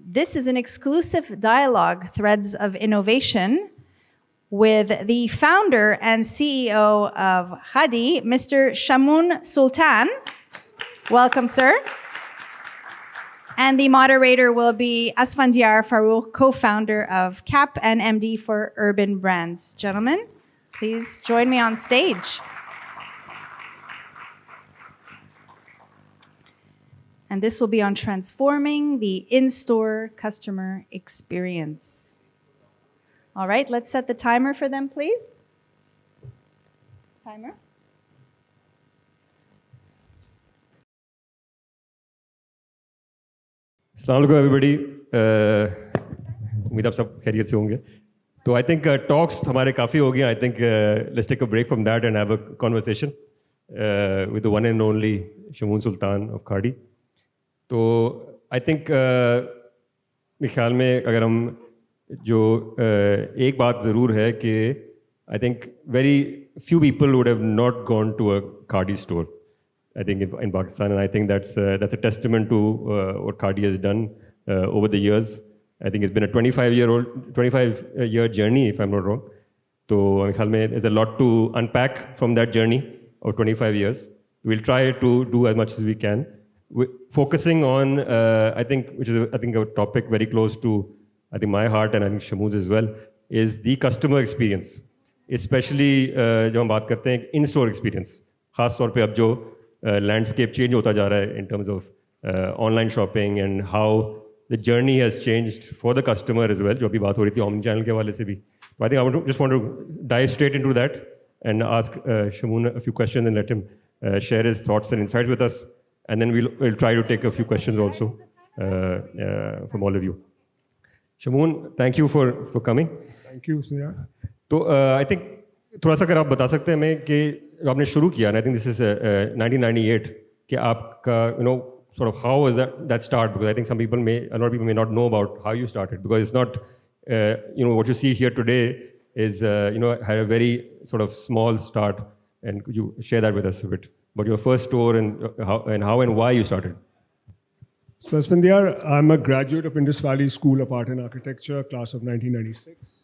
This is an exclusive dialogue, Threads of Innovation, with the founder and CEO of Khaadi, Mr. Shamoon Sultan. Welcome, sir. And the moderator will be Asfandyar Farrukh, co-founder of CAP and MD for Urban Brands. Gentlemen, please join me on stage. And this will be on transforming the in-store customer experience. All right, let's set the timer for them, please. Timer. Assalamu alaikum everybody. उम्मीद आप सब खैरियत से होंगे. तो I think talks हमारे काफ़ी हो गए. I think let's take a break from that and have a conversation with the one and only Shamoon Sultan of Khaadi. तो I think मेरे ख्याल में अगर हम जो एक बात ज़रूर है कि I think very few people would have not gone to a Khaadi store. I think in Pakistan, and I think that's a testament to what Khaadi has done over the years. I think it's been a 25-year journey, if I'm not wrong. So there's a lot to unpack from that journey of 25 years. We'll try to do as much as we can, focusing on which is a topic very close to my heart and I think Shamoon's as well, is the customer experience, especially जब हम बात करते हैं in-store experience. खास तौर पे अब जो landscape change hota ja raha hai in terms of online shopping and how the journey has changed for the customer as well, jo abhi baat ho rahi thi omni-channel ke hawale se bhi. So I think I just want to dive straight into that and ask Shamoon a few questions and let him share his thoughts and insights with us. And then we'll try to take a few questions also from all of you. Shamoon, thank you for coming. Thank you, Sneha. So I think थोड़ा सा अगर आप बता सकते हैं हमें कि आपने शुरू किया, and I think this is 1998, कि आपका sort of how was that start, because I think a lot of people may not know about how you started, because it's not what you see here today is had a very sort of small start, and could you share that with us a bit about your first store and how and why you started? So Asfandyar, I'm a graduate of Indus Valley School of Art and Architecture, class of 1996.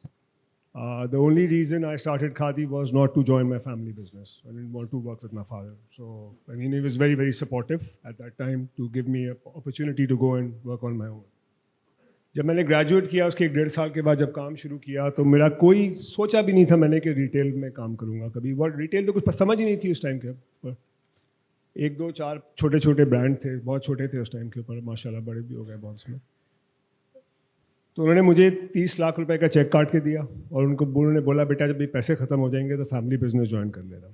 The only reason I started Khaadi was not to join my family business. I didn't want to work with my father. So, I mean, he was very, very supportive at that time to give me an opportunity to go and work on my own. जब मैंने graduate किया उसके 1.5 साल के बाद जब काम शुरू किया तो मेरा कोई सोचा भी नहीं था मैंने कि रिटेल में काम करूँगा कभी. वो रिटेल तो कुछ समझ ही नहीं थी उस टाइम के ऊपर. 1, 2, 4 छोटे छोटे ब्रांड थे, बहुत छोटे थे उस टाइम के ऊपर, माशाल्लाह बड़े भी हो गए बहुत उसमें. तो उन्होंने मुझे 30 लाख रुपए का चेक काट के दिया और उन्होंने बोला बेटा जब भी पैसे ख़त्म हो जाएंगे तो फैमिली बिजनेस ज्वाइन कर लेना.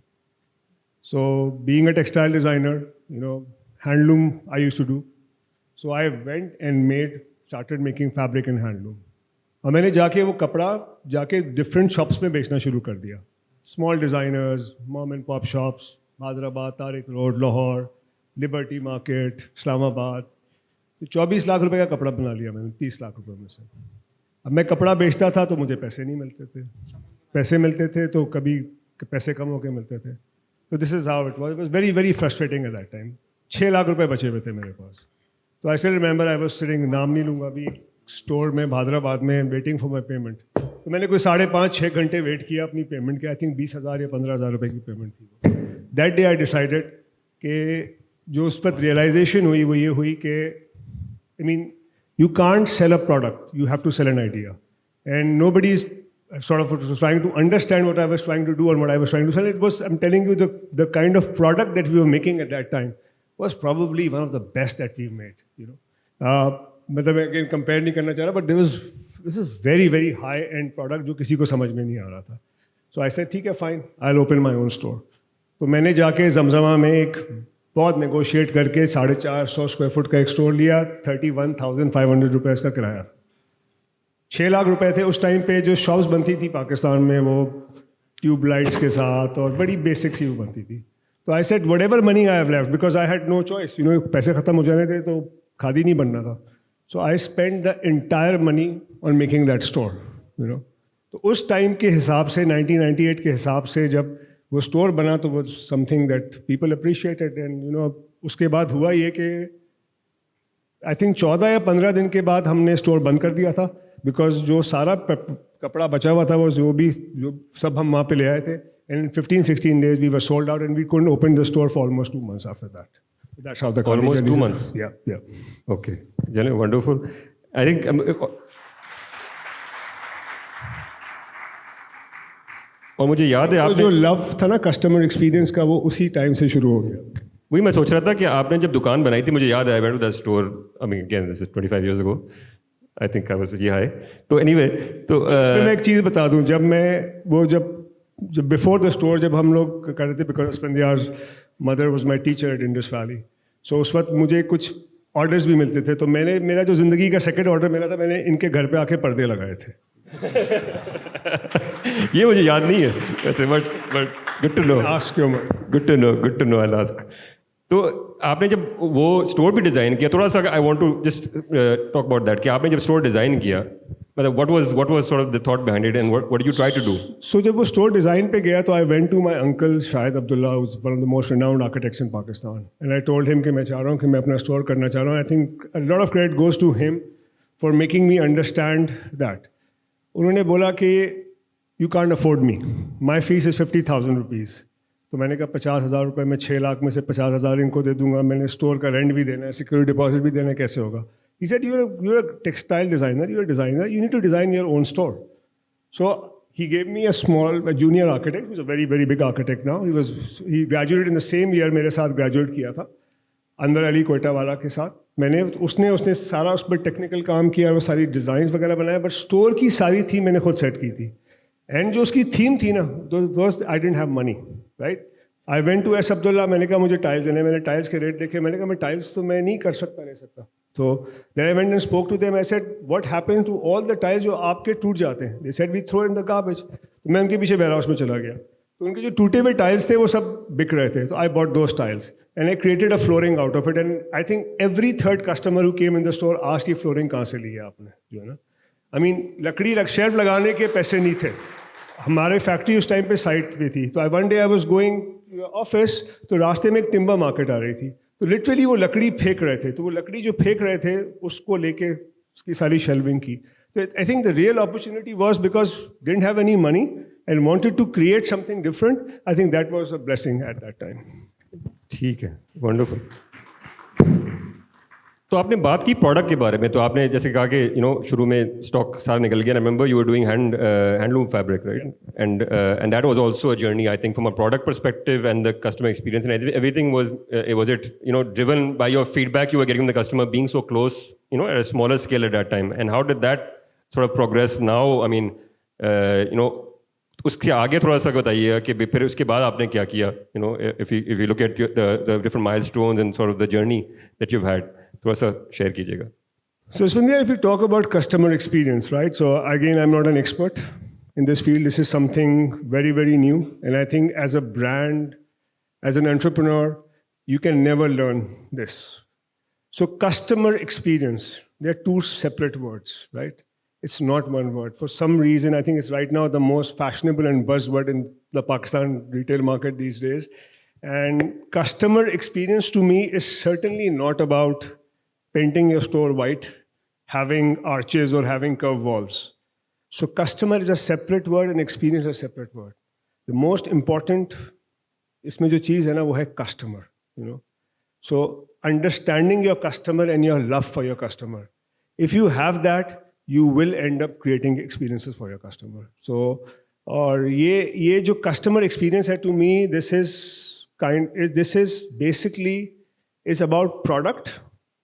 So being a textile designer, handloom I used to do. So I went and started making fabric and handloom. और मैंने जाके वो कपड़ा जाके डिफरेंट शॉप्स में बेचना शुरू कर दिया. Small designers, mom and pop shops, Hyderabad, Tariq road, Lahore, liberty market, Islamabad. तो 24 लाख रुपए का कपड़ा बना लिया मैंने 30 लाख रुपए में से. अब मैं कपड़ा बेचता था तो मुझे पैसे नहीं मिलते थे. पैसे मिलते थे तो कभी पैसे कम होकर मिलते थे. तो this is how it was very very frustrating eight that time. 6 lakh रुपए बचे हुए थे मेरे पास. तो I still remember I was sitting, नाम नहीं लूँगा अभी, स्टोर में हैदराबाद में वेटिंग फॉर माई पेमेंट. तो मैंने कोई 5.5-6 घंटे वेट किया अपनी पेमेंट के. आई थिंक 20,000 या 15,000 रुपये की पेमेंट थी. दैट डे आई डिसाइडेड कि जो उस पर रियलाइजेशन हुई वो ये हुई कि I mean, you can't sell a product, you have to sell an idea. And nobody is sort of trying to understand what I was trying to do and what I was trying to sell. It was, I'm telling you, the kind of product that we were making at that time was probably one of the best that we made, मतलब again compare नहीं करना चाह रहा, but this is very, very high-end product जो किसी को समझ में नहीं आ रहा था. So I said, ठीक है, fine, I'll open my own store. तो मैंने जाके जमजमा में एक बहुत नेगोशिएट करके 450 स्क्वायर फुट का एक स्टोर लिया. 31,500 रुपये का किराया. 6 लाख रुपए थे उस टाइम पे. जो शॉप्स बनती थी पाकिस्तान में वो ट्यूब लाइट्स के साथ और बड़ी बेसिक सी वो बनती थी. तो I said whatever money I have left, because I had no choice, पैसे ख़त्म हो जाने थे तो खादी नहीं बनना था. So I spend the entire money on making that store. तो उस टाइम के हिसाब से 1998 के हिसाब से जब वो स्टोर बना तो वो something that people appreciated. And उसके बाद हुआ ये कि आई थिंक 14 या 15 दिन के बाद हमने स्टोर बंद कर दिया था, बिकॉज जो सारा कपड़ा बचा हुआ था वो जो सब हम वहाँ पे ले आए थे, and 15-16 days we were sold out and we couldn't open the store for almost 2 months after that. That's how the Almost 2 journey- months? Yeah. Okay. Wonderful. I think और मुझे याद है तो आपने जो लव था ना कस्टमर एक्सपीरियंस का, वो उसी टाइम से शुरू हो गया। वही मैं सोच रहा था कि आपने जब दुकान बनाई थी, मुझे याद है, I went to that store, I mean again this is 25 years ago, I think I was ये हाई। तो एनीवे, तो इसमें मैं एक चीज़ बता दूं, जब बिफोर द स्टोर जब हम लोग कर रहे थे, because Asfandiyar mother was my teacher at Indus Valley, so उस वक्त मुझे कुछ ऑर्डर्स भी मिलते थे, तो मेरा जो ज़िंदगी का सेकंड ऑर्डर मिला था, मैंने इनके घर पे आके पर्दे लगाए थे। ये मुझे याद नहीं है वैसे, but good to know, ask your mother. Good to know, I ask. तो आपने जब वो स्टोर भी डिज़ाइन किया, थोड़ा सा I want to just talk about that, कि आपने जब स्टोर डिज़ाइन किया, मतलब what was sort of the thought behind it and what did you try to do? So जब वो स्टोर डिज़ाइन पे गया, तो I went to my uncle Shahid Abdullah, who is one of the most renowned architects in Pakistan, and I told him कि मैं चाह रहा हूँ कि मैं अपना स्टोर करना चाह रहा हूँ। I think a lot of credit goes to him for making me understand that. उन्होंने बोला कि you can't afford me, my fees is 50,000 rupees. तो मैंने कहा 50,000 रुपये में 6 लाख में से 50,000 इनको दे दूंगा, मैंने स्टोर का रेंट भी देना है, सिक्योरिटी डिपॉजिट भी देना है, कैसे होगा? He said, you're a textile designer, you're a designer, you need to design your own store. So he gave me a junior architect, who's a very, very big architect now. He graduated in the same year मेरे साथ graduate किया था, अंदर अली कोयटा वाला के साथ। उसने सारा उस पर टेक्निकल काम किया, वो सारी डिज़ाइन वगैरह बनाया, बट स्टोर की सारी थीम मैंने खुद सेट की थी। एंड जो उसकी थीम थी ना, first I didn't have money, right? I went to S Abdullah, मैंने कहा मुझे टाइल्स देने, मैंने टाइल्स के रेट देखे, मैंने कहा मैं टाइल्स तो मैं नहीं कर सकता, ले सकता। तो then I went and spoke to them, I said what happens to all the tiles जो आपके टूट जाते हैं? They said we throw in the garbage. तो मैं उनके पीछे वेयर हाउस में चला गया, तो उनके जो टूटे हुए टाइल्स थे वो सब बिक रहे थे, तो I bought those tiles and I created a flooring out of it, and I think every third customer who came in the store asked ये फ्लोरिंग कहाँ से ली है आपने, जो है ना। आई मीन लकड़ी शेल्फ लगाने के पैसे नहीं थे, हमारे फैक्ट्री उस टाइम पे साइट पे थी। तो one day I was going office, तो रास्ते में एक टिम्बर मार्केट आ रही थी, तो लिटरली वो लकड़ी फेंक रहे थे, तो वो लकड़ी जो फेंक रहे थे उसको लेके उसकी सारी शेल्विंग की। तो I think the real opportunity was because didn't have any money and wanted to create something different. I think that was a blessing at that time. ठीक है, वंडरफुल। तो आपने बात की प्रोडक्ट के बारे में, तो आपने जैसे कहा कि शुरू में स्टॉक सारा निकल गया। I remember you were doing handloom fabric, right? And that was also a journey, I think, from a product perspective and the customer experience, and everything was it driven by your feedback you were getting the customer, being so close at a smaller scale eight that time, and how did that sort of progress now? I mean उसके आगे थोड़ा सा बताइए कि फिर उसके बाद आपने क्या किया, if you look at the different milestones and sort of the journey that you had, थोड़ा सा शेयर कीजिएगा। So Asfandyar, if you talk about customer experience, right? So again, I'm not an expert in this field. This is something very, very new. And I think as a brand, as an entrepreneur, you can never learn this. So customer experience, they're two separate words, right? It's not one word. For some reason, I think it's right now the most fashionable and buzzword in the Pakistan retail market these days. And customer experience to me is certainly not about painting your store white, having arches or having curved walls. So customer is a separate word and experience is a separate word. The most important इसमें जो चीज़ है ना वो है customer, So understanding your customer and your love for your customer. If you have that, you will end up creating experiences for your customer. So और ये जो customer experience है, to me this is basically is about product.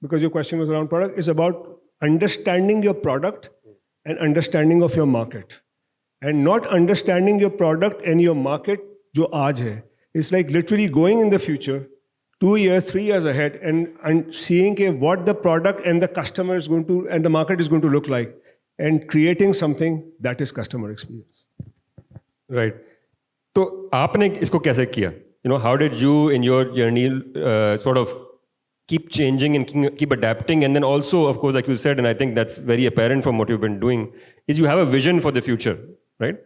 Because your question was around product, is about understanding your product and understanding of your market. And not understanding your product and your market, जो आज है, is like literally going in the future, 2 years, 3 years ahead, and seeing what the product and the customer is going to, and the market is going to look like, and creating something that is customer experience. Right. तो आपने इसको कैसे किया? How did you in your journey sort of keep changing and keep adapting, and then also, of course, like you said, and I think that's very apparent from what you've been doing, is you have a vision for the future, right?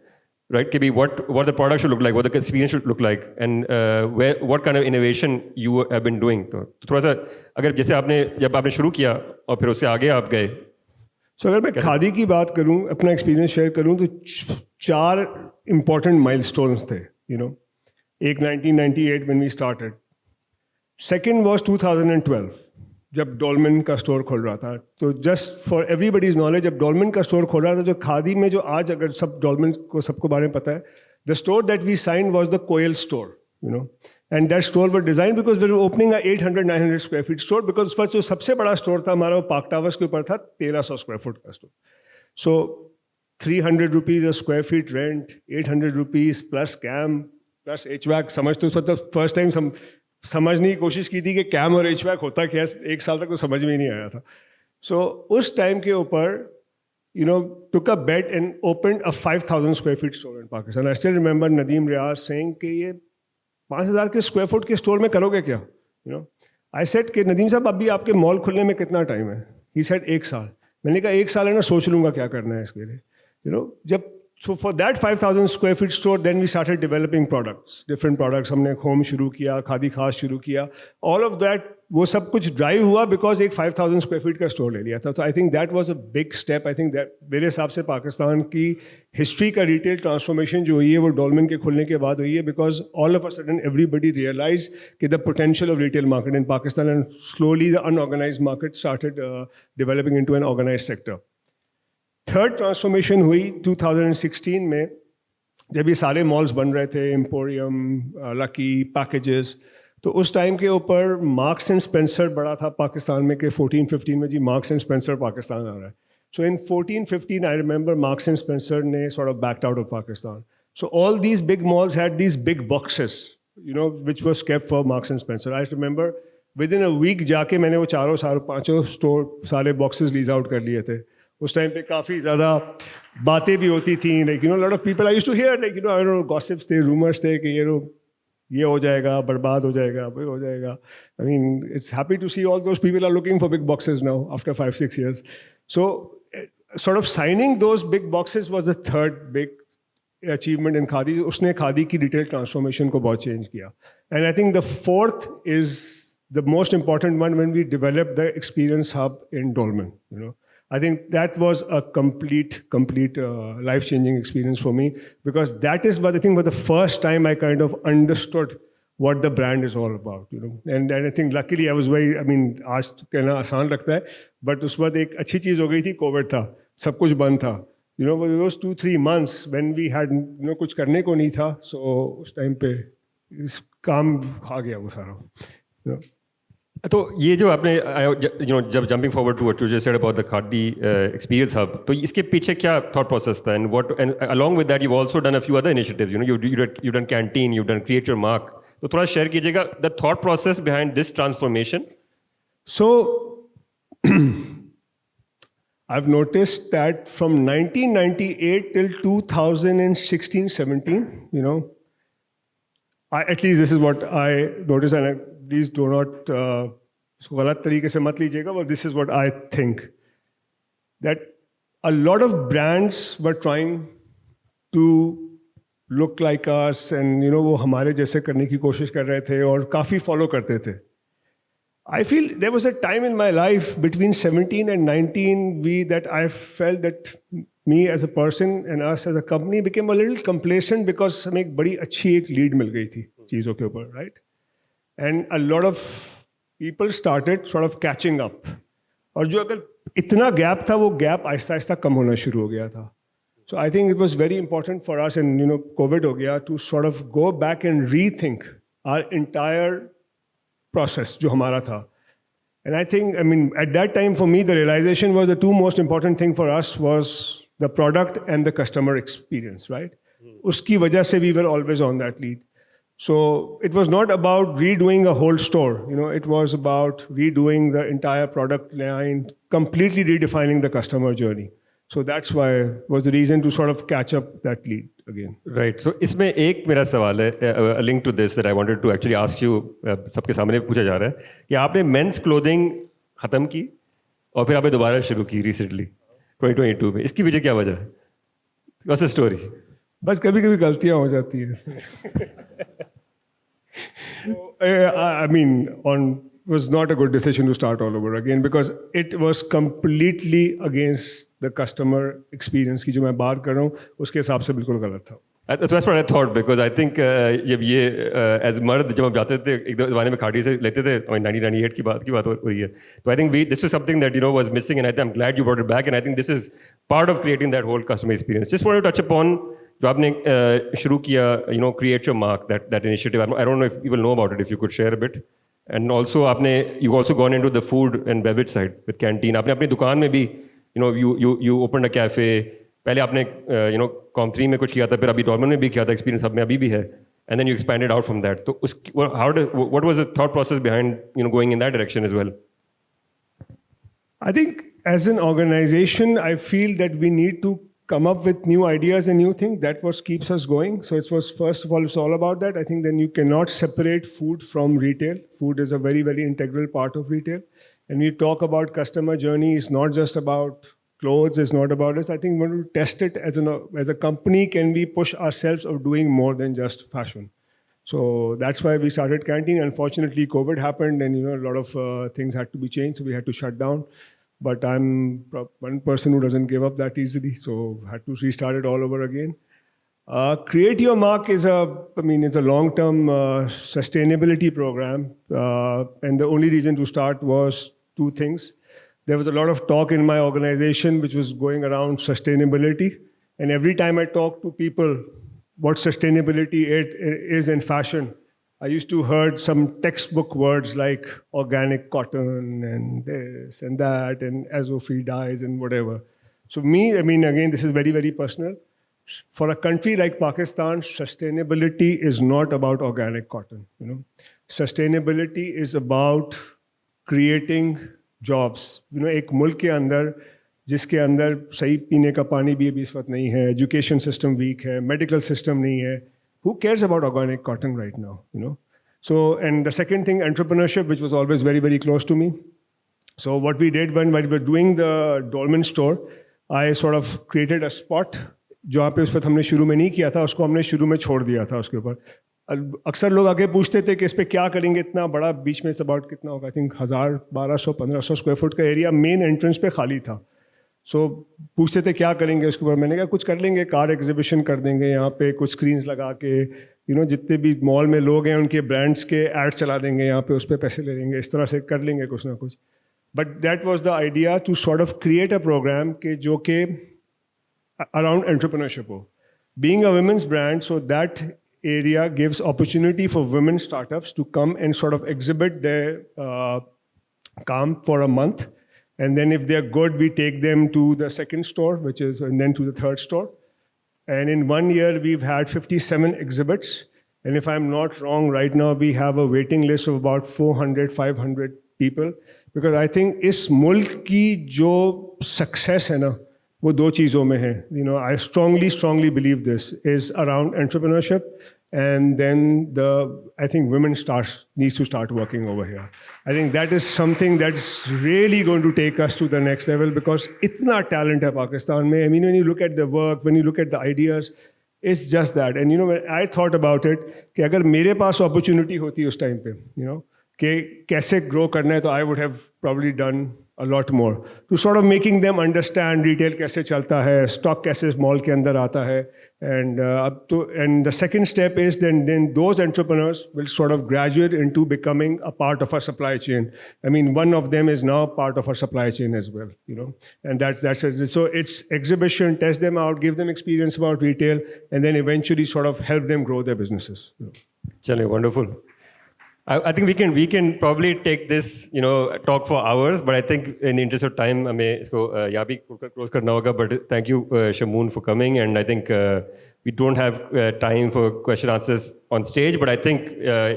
right? Ki bhi what the product should look like, what the experience should look like, and what kind of innovation you have been doing. तो थोड़ा सा अगर जैसे जब आपने शुरू किया और फिर उससे आगे आप गए. So अगर मैं खादी की बात करूं, अपना एक्सपीरियंस शेयर करूं तो 4 important milestones थे, एक 1998 when we started. Second was 2012 जब डोलमेन का स्टोर खोल रहा था. तो जस्ट फॉर एवरीबडीज नॉलेज, जब डोलमेन का स्टोर खोल रहा था, जो खादी में जो आज अगर सब डोलमेन को सबको बारे में पता है, the store that we sign was the Koyal store, and that store were design because we were opening 800-900 square feet store, because first जो सबसे बड़ा स्टोर था हमारा वो पार्क टावर्स के ऊपर था, 1300 स्क्वायर फुट का store. So 300 rupees a square feet rent, 800 rupees plus CAM plus HVAC. समझते उस वक्त फर्स्ट टाइम समझने की कोशिश की थी कि कैम और HVAC होता क्या है. 1 साल तक तो समझ में ही नहीं आया था. सो उस टाइम के ऊपर took a bet and opened a 5,000 square feet store in Pakistan. I still remember Nadeem Riaz saying कि ये 5,000 के स्क्वायर फुट के स्टोर में करोगे क्या? I said कि नदीम साहब अभी आपके मॉल खुलने में कितना टाइम है? He said 1 साल. मैंने कहा 1 साल है ना, सोच लूँगा क्या करना है इसके लिए. जब So for that 5,000 square feet store, then we started developing products, different products. हमने होम शुरू किया, खादी खास शुरू किया. All of that, वो सब कुछ ड्राइव हुआ because एक 5,000 square feet का स्टोर ले लिया था. So I think that was a big step. I think that मेरे हिसाब से पाकिस्तान की हिस्ट्री का रिटेल ट्रांसफॉर्मेशन जो हुई है वो डोलमेन के खुलने के बाद हुई है, because all of a sudden everybody realized कि the potential of retail market in Pakistan, and slowly the unorganized market started developing into an organized sector. Third transformation हुई 2016 में, जब ये सारे मॉल्स बन रहे थे, एम्पोरियम, लकी, पैकेजेस. तो उस टाइम के ऊपर मार्क्स एंड स्पेंसर बड़ा था पाकिस्तान में कि 14-15 में जी मार्क्स एंड स्पेंसर पाकिस्तान आ रहा है. सो इन 14-15 I remember marks and Spencer ने sort of backed out of Pakistan. So all these big malls had these big boxes, which was kept for Marks and Spencer. I remember within a week जाके मैंने वो 4-5 store सारे boxes lease out कर लिए थे. उस time पे काफ़ी ज़्यादा बातें भी होती थी, like lot of people I used to hear, like I don't know, gossips थे, रूमर्स थे कि ये हो जाएगा, बर्बाद हो जाएगा, वो हो जाएगा. I mean it's happy to see all those people are looking for big boxes now after 5-6 years. So sort of signing those big boxes was the third big achievement in Khadi. उसने खादी की रिटेल ट्रांसफॉर्मेशन को बहुत change किया. And I think the fourth is the most important one, when we developed the experience hub in Dolmen. I think that was a complete life-changing experience for me, because that is what I think was the first time I kind of understood what the brand is all about, And I think luckily I was आज तो कहना आसान लगता है, but उस वक्त एक अच्छी चीज़ हो गई थी, कोविड था, सब कुछ बंद था. Those 2-3 months when we had कुछ करने को नहीं था, so उस टाइम पे इस काम आ गया वो सारा. तो ये जो आपने जब jumping forward to what you just said about the Khadi experience hub, तो इसके पीछे क्या थॉट प्रोसेस था, and along with that you also done a few other initiatives, you done canteen, you done create your mark. तो थोड़ा share कीजिएगा the thought process behind this transformation. So I've noticed that from 1998 till 2016-17, at least this is what I noticed, and please do not इसको गलत तरीके से मत लीजिएगा, but this is what I think, that a lot of brands were trying to look like us, and वो हमारे जैसे करने की कोशिश कर रहे थे और काफ़ी फॉलो करते थे. I feel there was a time in my life between 17 and 19 that I felt that me as a person and us as a company became a little complacent, because हमें एक बड़ी अच्छी एक lead मिल गई थी चीज़ों के ऊपर, right? And a lot of people started sort of catching up. और जो अगर इतना gap था, वो gap आहिस्ता आहिस्ता कम होना शुरू हो गया था. So I think it was very important for us, and COVID हो गया, to sort of go back and rethink our entire process जो हमारा था. And I think, at that time for me, the realization was the two most important thing for us was the product and the customer experience, right? उसकी वजह से we were always on that lead. So it was not about redoing a whole store, it was about redoing the entire product line, completely redefining the customer journey. So that's why was the reason to sort of catch up that lead again. Right. So इसमें एक मेरा सवाल है, a link to this that I wanted to actually ask you, सबके सामने पूछा जा रहा है कि आपने मेंस क्लोथिंग ख़त्म की और फिर आपने दोबारा शुरू की रिसेंटली 2022 में. इसकी वजह क्या वजह है? What's the story? बस कभी-कभी गलतियां हो जाती हैं. I mean, was not a good decision to start all over again because it was completely against the customer experience की जो मैं बात कर रहा हूँ उसके हिसाब से बिल्कुल गलत था. That's what I thought because I think जब ये as मर्द जब हम जाते थे एक ज़माने में खाड़ी से लेते थे 1998 की बात हो रही है तो I think this was something that was missing and I think I'm glad you brought it back and I think this is part of creating that whole customer experience. Just wanted to touch upon जो आपने शुरू किया create your mark that initiative. I don't know if people know about it if you could share a bit. And also you've also gone into the food and beverage side with canteen. आपने अपनी दुकान में भी you opened a cafe. पहले आपने Com3 में कुछ किया था फिर अभी डॉर्मन में भी किया था एक्सपीरियंस अब में अभी भी है and then you expanded out from that. तो what was the thought process behind going in that direction as well? I think as an organization, I feel that we need to come up with new ideas and new things. That what keeps us going. So it was first of all, it's all about that. I think then you cannot separate food from retail. Food is a very, very integral part of retail. And we talk about customer journey. It's not just about clothes. It's not about us. I think when we test it as a company, can we push ourselves of doing more than just fashion? So that's why we started Canteen. Unfortunately, COVID happened and a lot of things had to be changed. So we had to shut down. But I'm one person who doesn't give up that easily. So had to restart it all over again. Create Your Mark is it's a long-term sustainability program. And the only reason to start was two things. There was a lot of talk in my organization which was going around sustainability. And every time I talk to people what sustainability is in fashion, I used to heard some textbook words like organic cotton and this and that and azo-free dyes and whatever. So again, this is very, very personal. For a country like Pakistan, sustainability is not about organic cotton. Sustainability is about creating jobs. एक मुल्क के अंदर जिसके अंदर सही पीने का पानी भी अभी इस वक्त नहीं है, एजुकेशन सिस्टम वीक है, मेडिकल सिस्टम नहीं है. Who cares about organic cotton right now? So, and the second thing, entrepreneurship, which was always very, very close to me. So what we did when we were doing the Dolmen store, I sort of created a spot. जहाँ पे उस पर हमने शुरू में नहीं किया था, उसको हमने शुरू में छोड़ दिया था उसके ऊपर. अक्सर लोग आगे पूछते थे कि इस पे क्या करेंगे, इतना बड़ा बीच में अबाउट कितना होगा, आई थिंक 1000, 1200, 1500 स्क्वायर फुट का एरिया मेन एंट्रेंस पे खाली था. सो पूछते थे क्या करेंगे उसके ऊपर. मैंने कहा कुछ कर लेंगे, कार एग्जीबिशन कर देंगे यहाँ पे, कुछ स्क्रीन्स लगा के जितने भी मॉल में लोग हैं उनके ब्रांड्स के एड्स चला देंगे यहाँ पे, उस पर पैसे ले लेंगे, इस तरह से कर लेंगे कुछ ना कुछ. But that was the idea to sort of create a programme के जो कि अराउंड एंटरप्रेन्योरशिप हो. Being a women's brand, so that area gives opportunity for women startups to come and sort of exhibit their calm for a month. And then if they're good, we take them to the second store, and then to the third store. And in 1 year, we've had 57 exhibits. And if I'm not wrong, right now we have a waiting list of about 400, 500 people. Because I think इस मुल्क की जो success है ना, वो दो चीज़ों में है. I strongly believe this is around entrepreneurship, and then I think women needs to start working over here. I think that is something that's really going to take us to the next level because itna talent hai Pakistan mein. When you look at the work, when you look at the ideas, it's just that. And when I thought about it, कि अगर मेरे पास opportunity होती उस time पे, कि कैसे grow करना है, तो I would have probably done a lot more to sort of making them understand retail कैसे चलता है, stock कैसे mall के अंदर आता है, and the second step is then those entrepreneurs will sort of graduate into becoming a part of our supply chain. One of them is now part of our supply chain as well, and that's it. So it's exhibition, test them out, give them experience about retail, and then eventually sort of help them grow their businesses. Chale, wonderful. I think we can probably take this talk for hours, but I think in the interest of time हमें इसको यहाँ भी close करना होगा. But thank you Shamoon for coming, and I think we don't have time for question answers on stage, but I think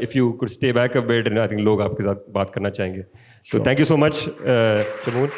if you could stay back a bit, and I think लोग आपके साथ बात करना चाहेंगे. So thank you so much Shamoon.